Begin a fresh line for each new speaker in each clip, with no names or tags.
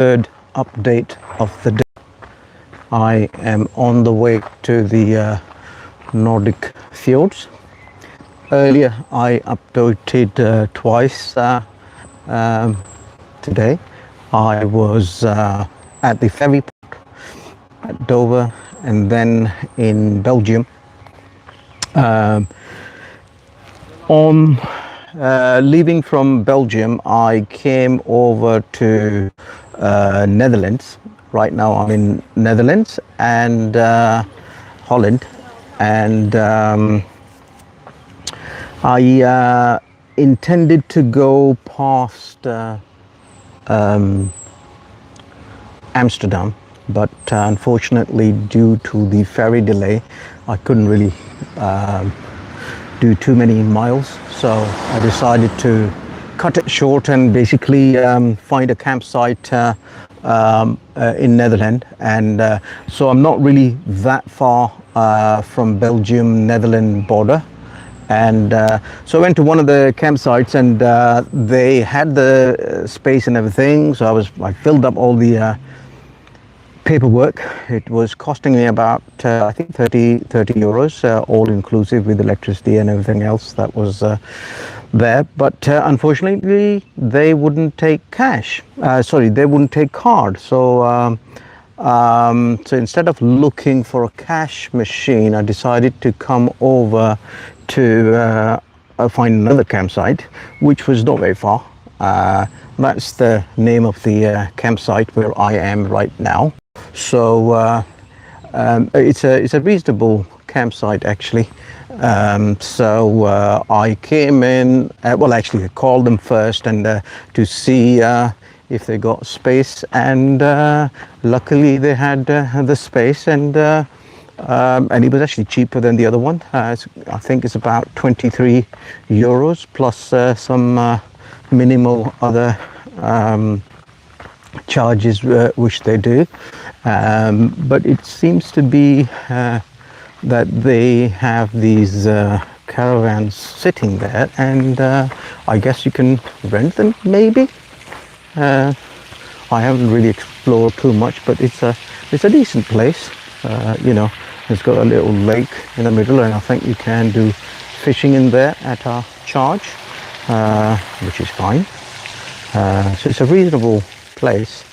third update of the day. I am on the way to the Nordic Fjords. Earlier I updated twice today. I was at the ferry port at Dover and then in Belgium. On leaving from Belgium, I came over to Netherlands. Right now I'm in Netherlands and Holland, and I intended to go past Amsterdam, but unfortunately due to the ferry delay I couldn't really do too many miles, so I decided to cut it short and basically find a campsite in Netherlands. And so I'm not really that far from Belgium Netherlands border, and so I went to one of the campsites, and they had the space and everything, so I filled up all the paperwork. It was costing me about I think 30 euros, all inclusive with electricity and everything else that was there. But unfortunately they wouldn't take cash, they wouldn't take card. So so instead of looking for a cash machine, I decided to come over to find another campsite, which was not very far. That's the name of the campsite where I am right now. So it's a reasonable campsite actually. So I came in, well actually I called them first and to see if they got space, and luckily they had the space, and it was actually cheaper than the other one. I think it's about 23 euros plus some minimal other charges which they do, but it seems to be that they have these caravans sitting there, and I guess you can rent them maybe. I haven't really explored too much, but it's a decent place. You know, it's got a little lake in the middle, and I think you can do fishing in there at a charge, which is fine. So it's a reasonable place.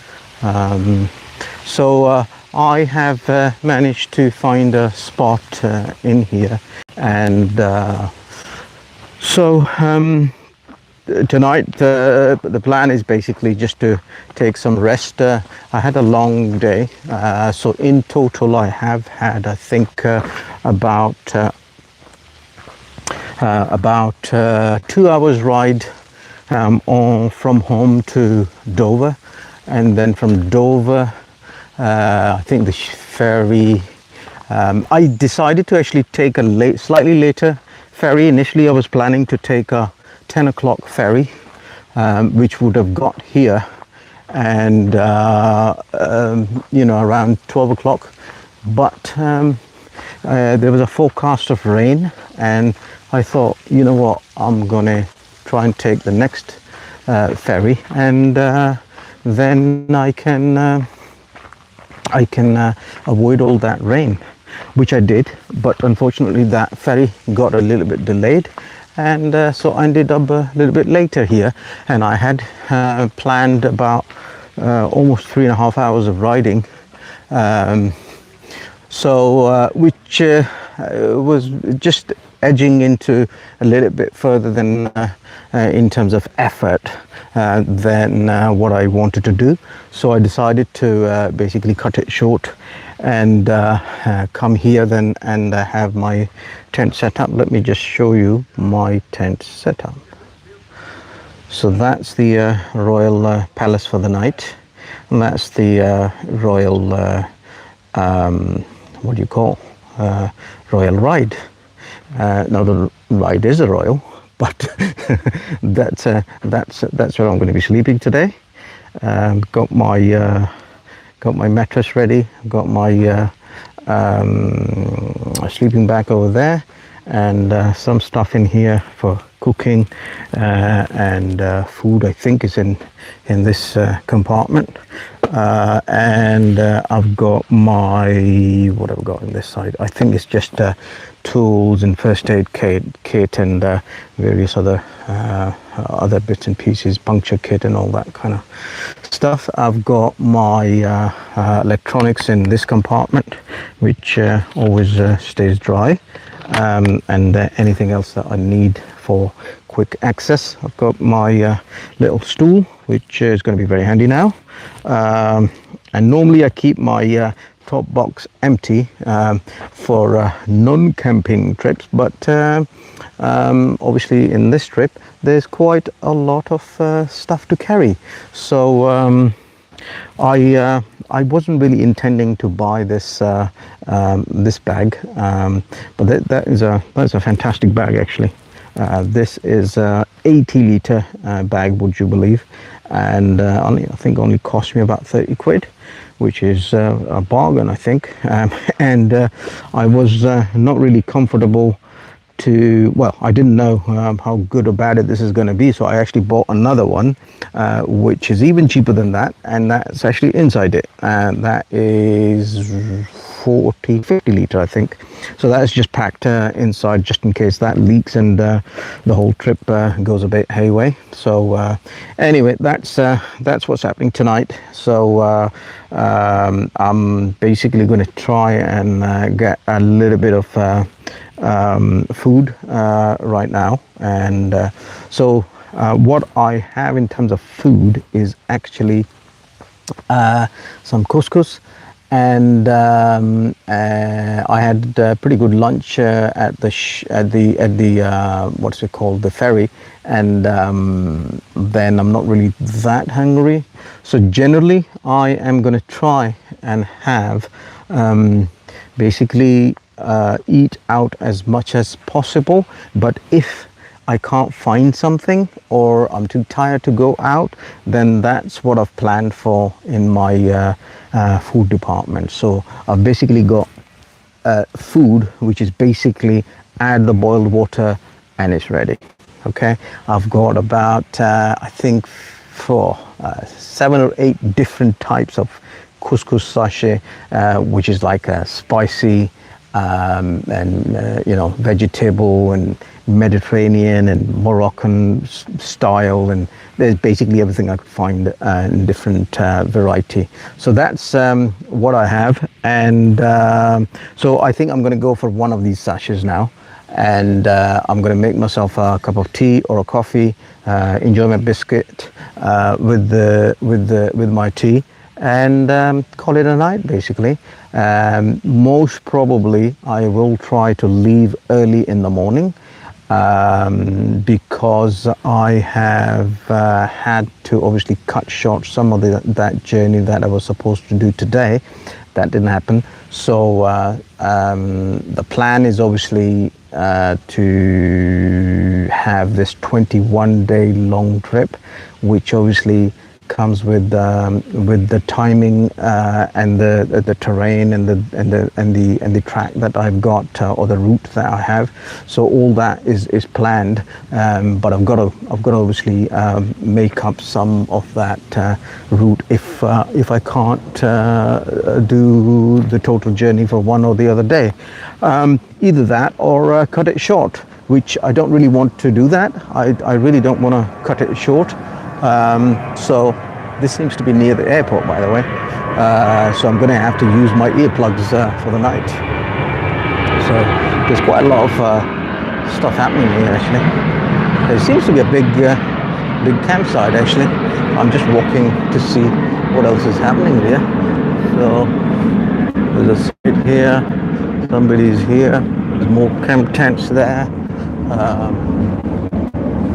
So I have managed to find a spot in here, and so tonight the plan is basically just to take some rest. I had a long day, so in total I have had, I think, about 2 hours ride from home to Dover, and then from Dover I think the ferry, I decided to actually take a slightly later ferry. Initially I was planning to take a 10 o'clock ferry, which would have got here and you know, around 12 o'clock, but there was a forecast of rain, and I thought, you know what, I'm gonna try and take the next ferry, and then I can avoid all that rain, which I did. But unfortunately that ferry got a little bit delayed, and so I ended up a little bit later here, and I had planned about almost 3.5 hours of riding, which was just edging into a little bit further than in terms of effort than what I wanted to do. So I decided to basically cut it short and come here then and have my tent set up. Let me just show you my tent setup. So that's the Royal Palace for the night, and that's the Royal what do you call Royal Ride. Now the ride is a royal, but that's where I'm going to be sleeping today. Got my mattress ready, got my sleeping bag over there, and some stuff in here for cooking, and food, I think, is in this compartment. And I've got my, what have I got on this side? I think it's just tools and first aid kit and various other bits and pieces, puncture kit and all that kind of stuff. I've got my electronics in this compartment, which always stays dry, and anything else that I need for quick access. I've got my little stool, which is going to be very handy now, and normally I keep my top box empty for non-camping trips, but obviously in this trip there's quite a lot of stuff to carry, so I wasn't really intending to buy this this bag, but that's a fantastic bag actually. This is a 80-liter bag, would you believe, and I think only cost me about 30 quid, which is a bargain, I think. And I was not really comfortable to, well, I didn't know how good or bad this is going to be, so I actually bought another one which is even cheaper than that, and that's actually inside it, and that is 50 liter, I think. So that's just packed inside, just in case that leaks and the whole trip goes a bit hayway. So anyway, that's what's happening tonight. So I'm basically going to try and get a little bit of food right now, and so what I have in terms of food is actually some couscous, and I had a pretty good lunch at the what's it called, the ferry, and then I'm not really that hungry. So generally I am going to try and have basically eat out as much as possible, but if I can't find something or I'm too tired to go out, then that's what I've planned for in my food department. So I've basically got food which is basically add the boiled water and it's ready. Okay, I've got about I think 7 or 8 different types of couscous sachet, which is like a spicy and you know, vegetable and Mediterranean and Moroccan style, and there's basically everything I could find in different variety. So that's what I have, and so I think I'm going to go for one of these sachets now, and I'm going to make myself a cup of tea or a coffee, enjoy my biscuit with my tea, and call it a night basically. Most probably I will try to leave early in the morning, because I have had to obviously cut short some of that journey that I was supposed to do today. That didn't happen. So the plan is obviously to have this 21-day long trip, which obviously comes with the timing and the terrain and the track that I've got, or the route that I have. So all that is planned, but I've got to obviously make up some of that route if I can't do the total journey for one or the other day. Either that or cut it short, which I don't really want to do that. I really don't want to cut it short. So this seems to be near the airport, by the way, so I'm going to have to use my earplugs for the night. So there's quite a lot of stuff happening here actually. There seems to be a big campsite actually. I'm just walking to see what else is happening here. So there's a site here, somebody's here, there's more camp tents there.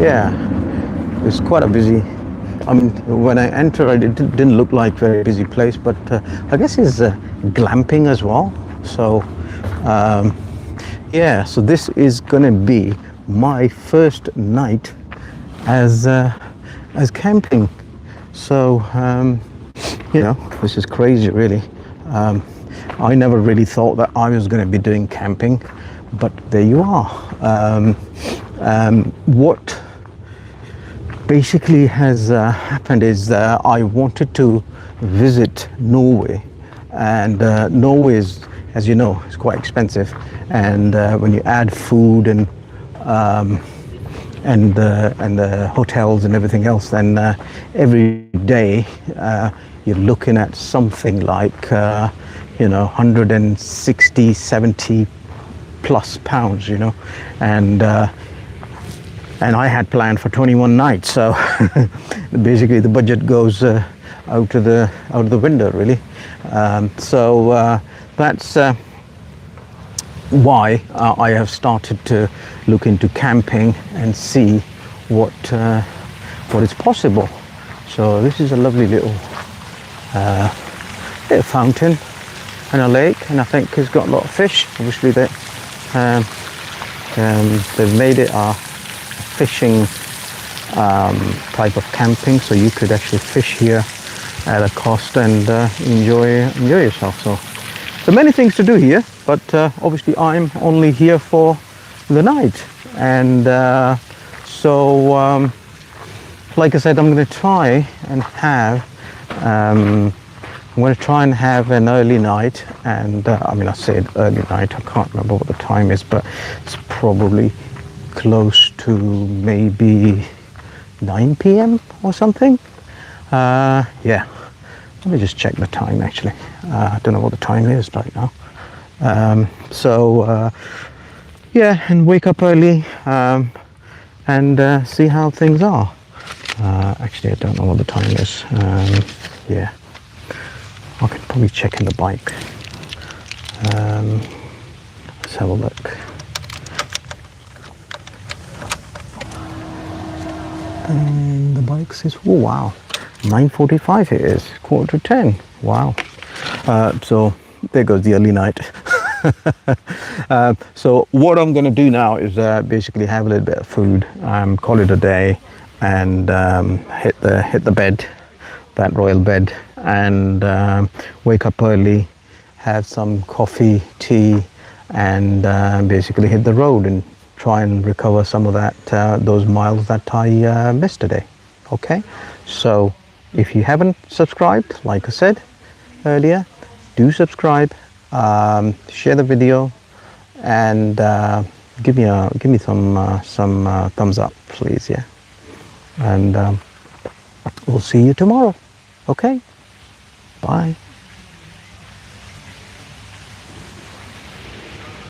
Yeah, it's quite a busy, I mean, when I entered, it didn't look like a very busy place, but I guess it's glamping as well. So yeah, so this is going to be my first night as camping. So you know, this is crazy really. I never really thought that I was going to be doing camping, but there you are. What basically has happened is I wanted to visit Norway, and Norway is, as you know, is quite expensive, and when you add food and the hotels and everything else, then every day you're looking at something like 160, 70 plus pounds, and I had planned for 21 nights, so basically the budget goes out of the window, really. So that's why I have started to look into camping and see what is possible. So this is a lovely little fountain and a lake, and I think it's got a lot of fish. Obviously, they've made it a fishing type of camping, so you could actually fish here at a cost and enjoy yourself. So there are many things to do here, but obviously I'm only here for the night, and so like I said, I'm going to try and have an early night, and I said early night, I can't remember what the time is, but it's probably close to maybe 9 p.m. or something. Yeah, let me just check the time actually. I don't know what the time is right now. Yeah, and wake up early and see how things are. Actually, I don't know what the time is. Yeah, I can probably check in the bike. Let's have a look. And the bike says, oh wow, 9:45 it is, 9:45. Wow. So there goes the early night. So what I'm going to do now is basically have a little bit of food, call it a day, and hit the bed, that royal bed, and wake up early, have some coffee, tea, and basically hit the road and try and recover some of that those miles that I missed today. Okay, so if you haven't subscribed, like I said earlier, do subscribe, share the video, and give me some thumbs up, please. Yeah, and we'll see you tomorrow. Okay, bye.